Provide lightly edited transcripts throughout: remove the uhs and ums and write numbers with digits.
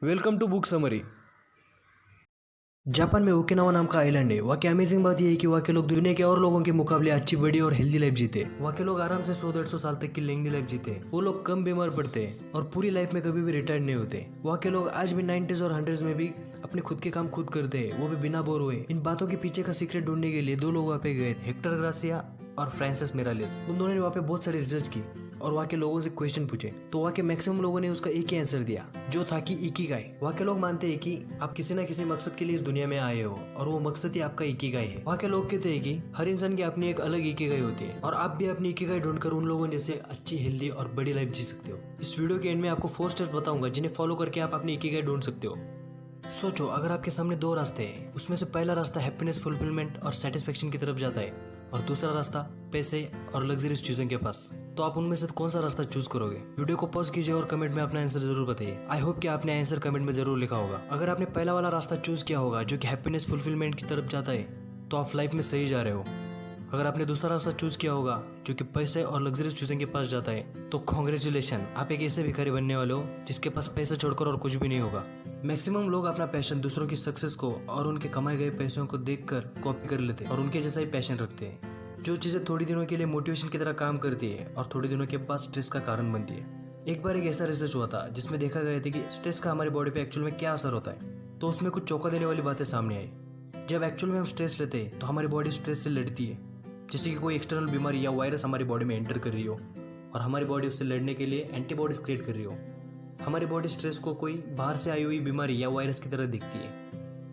Welcome to book summary. Japan में Okinawa नाम का आइलैंड है। वहाँ की अमेजिंग बात यह है कि वहाँ के लोग दुनिया के और लोगों के मुकाबले अच्छी बड़ी और हेल्दी लाइफ जीते। वहाँ के लोग आराम से 100-150 साल तक की लेंदी लाइफ जीते। वो लोग कम बीमार पड़ते हैं और पूरी लाइफ में कभी भी रिटायर्ड नहीं होते। वहाँ के लोग आज भी 90s और 100s में भी अपने खुद के काम खुद करते हैं, वो भी बिना बोर हुए। इन बातों के पीछे का सीक्रेट ढूंढने के लिए दो लोग वहाँ पे गए, हेक्टर ग्रासिया और फ्रांसिस मिरालेस। उन दोनों ने वहाँ पे बहुत सारी रिसर्च की और वहाँ के लोगों से क्वेश्चन पूछे, तो वहाँ के मैक्सिमम लोगों ने उसका एक ही आंसर दिया, जो था कि इकिगाई। वहाँ के लोग मानते हैं कि आप किसी न किसी मकसद के लिए इस दुनिया में आए हो और वो मकसद ही आपका इकिगाई है। वहाँ के लोग कहते हैं कि हर इंसान की अपनी एक अलग इकिगाई होती है और आप भी अपनी इकिगाई ढूंढकर उन लोगों जैसे अच्छी, हेल्दी और बड़ी लाइफ जी सकते हो। इस वीडियो के एंड में आपको 4 स्टेप्स बताऊंगा जिन्हें फॉलो करके आप अपनी इकिगाई ढूंढ सकते हो। सोचो, अगर आपके सामने 2 रास्ते हैं, उसमें से पहला रास्ता हैप्पीनेस, फुलफिलमेंट और सेटिस्फेक्शन की तरफ जाता है और दूसरा रास्ता पैसे और लग्जरियस चीजों के पास, तो आप उनमें से कौन सा रास्ता चूज करोगे? वीडियो को पॉज कीजिए और कमेंट में अपना आंसर जरूर बताइए। आई होप कि आपने आंसर कमेंट में जरूर लिखा होगा। अगर आपने पहला वाला रास्ता चूज किया होगा जो कि हैप्पीनेस फुलफिलमेंट की तरफ जाता है, तो आप लाइफ में सही जा रहे हो। अगर आपने दूसरा रास्ता चूज किया होगा जो कि पैसे और लग्जरियस चीजों के पास जाता है, तो कॉन्ग्रेचुलेशन, आप एक ऐसे भिखारी बनने वाले हो जिसके पास पैसे छोड़कर और कुछ भी नहीं होगा। मैक्सिमम लोग अपना पैशन दूसरों की सक्सेस को और उनके कमाए गए पैसों को देखकर कॉपी कर लेते हैं और उनके जैसा ही पैशन रखते हैं। जो चीजें थोड़ी दिनों के लिए मोटिवेशन की तरह काम करती है और थोड़ी दिनों के बाद स्ट्रेस का कारण बनती है। एक बार एक ऐसा रिसर्च हुआ था जिसमें देखा गया था कि स्ट्रेस का हमारी बॉडी पे एक्चुअल में क्या असर होता है। तो उसमें कुछ चौंका देने वाली बातें सामने आई। जब एक्चुअल में हम स्ट्रेस लेते हैं तो हमारी बॉडी स्ट्रेस से लड़ती है, जैसे कि कोई एक्सटर्नल बीमारी या वायरस हमारी बॉडी में एंटर कर रही हो और हमारी बॉडी उससे लड़ने के लिए एंटीबॉडीज क्रिएट कर रही हो। हमारी बॉडी स्ट्रेस को कोई बाहर से आई हुई बीमारी या वायरस की तरह दिखती है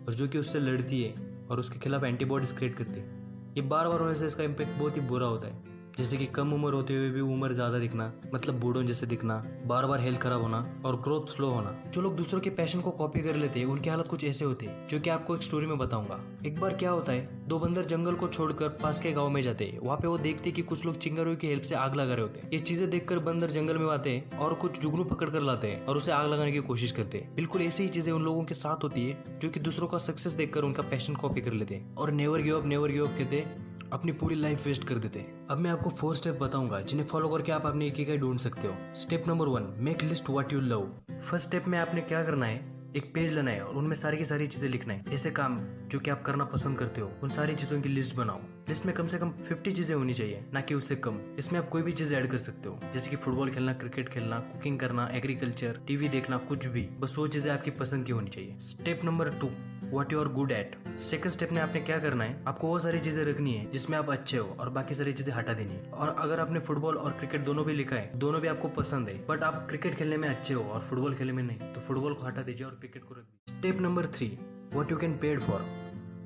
और जो कि उससे लड़ती है और उसके खिलाफ एंटीबॉडीज क्रिएट करती है। ये बार बार होने से इसका इम्पैक्ट बहुत ही बुरा होता है, जैसे कि कम उम्र होते हुए भी उम्र ज़्यादा दिखना, मतलब बूढ़ों जैसे दिखना, बार बार हेल्थ खराब होना और ग्रोथ स्लो होना। जो लोग दूसरों के पैशन को कॉपी कर लेते हैं उनकी हालत कुछ ऐसे होती है, जो कि आपको एक स्टोरी में बताऊंगा। एक बार क्या होता है, 2 बंदर जंगल को छोड़कर पास के गांव में जाते हैं। वहाँ पे वो देखते हैं कि कुछ लोग चिंगारियों की हेल्प से आग लगा रहे होते हैं। ये चीजें देखकर बंदर जंगल में आते हैं और कुछ जुगनू पकड़ कर लाते हैं और उसे आग लगाने की कोशिश करते हैं। बिल्कुल ऐसी ही चीजें उन लोगों के साथ होती है जो कि दूसरों का सक्सेस देखकर उनका पैशन कॉपी कर लेते हैं और नेवर गिव अप कहते हैं, अपनी पूरी लाइफ वेस्ट कर देते हैं। अब मैं आपको 4 स्टेप बताऊंगा जिन्हें फॉलो करके आप अपनी इकिगाई ढूंढ सकते हो। Step number 1, make list what you love. First step में आपने क्या करना है, एक पेज लेना है और उनमें सारी की सारी चीजें लिखना है। ऐसे काम जो कि आप करना पसंद करते हो, उन सारी चीजों की लिस्ट बनाओ। लिस्ट में कम से कम 50 चीजें होनी चाहिए, ना कि उससे कम। इसमें आप कोई भी चीज ऐड कर सकते हो, जैसे कि फुटबॉल खेलना, क्रिकेट खेलना, कुकिंग करना, एग्रीकल्चर, टीवी देखना, कुछ भी, बस वो चीजें आपकी पसंद की होनी चाहिए। Step number 2, what you are good at. Second step में आपने क्या करना है, आपको वो सारी चीजें रखनी है जिसमें आप अच्छे हो और बाकी सारी चीजें हटा देनी है। और अगर आपने फुटबॉल और क्रिकेट दोनों भी लिखा है, दोनों भी आपको पसंद है, बट आप क्रिकेट खेलने में अच्छे हो और फुटबॉल खेलने में नहीं, तो फुटबॉल को हटा दीजिए और क्रिकेट को रख दीजिए। Step number 3, what you can paid for.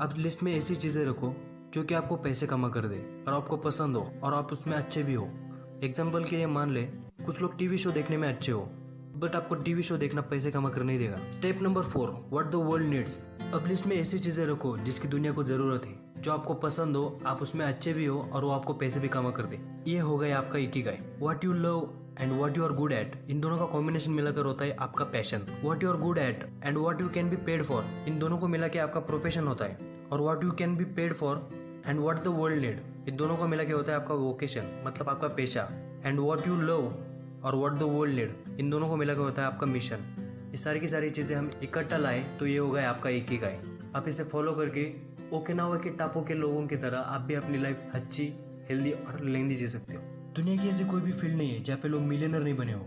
आप लिस्ट में ऐसी चीजें रखो जो कि आपको पैसे कमा कर दे और आपको पसंद हो और आप उसमें अच्छे भी हो। एग्जाम्पल के लिए मान ले, कुछ लोग टीवी शो देखने में अच्छे हो, बट आपको टीवी शो देखना पैसे कमा कर नहीं देगा। Step number 4, what the world needs. अब लिस्ट में ऐसी चीजें रखो जिसकी दुनिया को जरूरत है, जो आपको पसंद हो, आप उसमें अच्छे भी हो और वो आपको पैसे भी कमा कर दे। ये हो गया आपका ikigai. What you love and what you are good at, इन दोनों का कॉम्बिनेशन मिलाकर होता है आपका passion. What you are good at and what you can be paid for, इन दोनों को मिला के आपका प्रोफेशन होता है। और what you can be paid for and what the world need, इन दोनों को मिला के होता है आपका वोकेशन, मतलब आपका पेशा। एंड व्हाट यू लव और व्हाट द वर्ल्ड नीड, इन दोनों को मिला के होता है आपका मिशन। ये सारी की सारी चीजें हम इकट्ठा लाए तो ये हो गया आपका इकिगाई। आप इसे फॉलो करके ओकिनावा के टापू के लोगों की तरह आप भी अपनी लाइफ अच्छी, हेल्दी और लेंदी जी सकते हो। दुनिया की ऐसी कोई भी फील्ड नहीं है जहाँ पे लोग मिलियनर नहीं बने हो।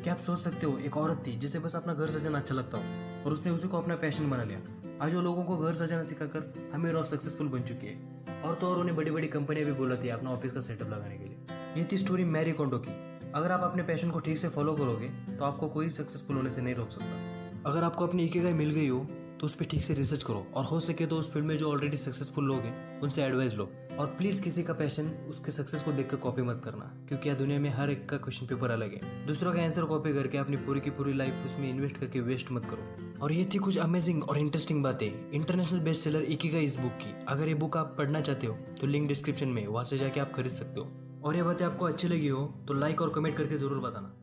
क्या आप सोच सकते हो, एक औरत थी जिसे बस अपना घर सजाना अच्छा लगता हो और उसने उसी को अपना पैशन बना लिया। आज वो लोगों को घर सजाना सिखाकर अमीर और सक्सेसफुल बन चुकी है। और तो और उन्हें बड़ी बड़ी कंपनियां भी बुलाती है अपना ऑफिस का सेटअप लगाने के लिए। ये थी स्टोरी मैरी कोंडो की। अगर आप अपने पैशन को ठीक से फॉलो करोगे तो आपको कोई सक्सेसफुल होने से नहीं रोक सकता। अगर आपको अपनी इकिगाई मिल गई हो तो उस पर ठीक से रिसर्च करो और हो सके तो उस फील्ड में जो ऑलरेडी सक्सेसफुल लोग हैं उनसे एडवाइस लो। और प्लीज किसी का पैशन उसके सक्सेस को देखकर कॉपी मत करना, क्योंकि यह दुनिया में हर एक का क्वेश्चन पेपर अलग है। दूसरों का आंसर कॉपी करके अपनी पूरी की पूरी लाइफ उसमें इन्वेस्ट करके वेस्ट मत करो। और ये थी कुछ अमेजिंग और इंटरेस्टिंग बातें इंटरनेशनल बेस्ट सेलर इकिगाई इस बुक की। अगर ये बुक आप पढ़ना चाहते हो तो लिंक डिस्क्रिप्शन में, वहां से जाके आप खरीद सकते हो। और ये बातें आपको अच्छी लगी हो तो लाइक और कमेंट करके जरूर बताना।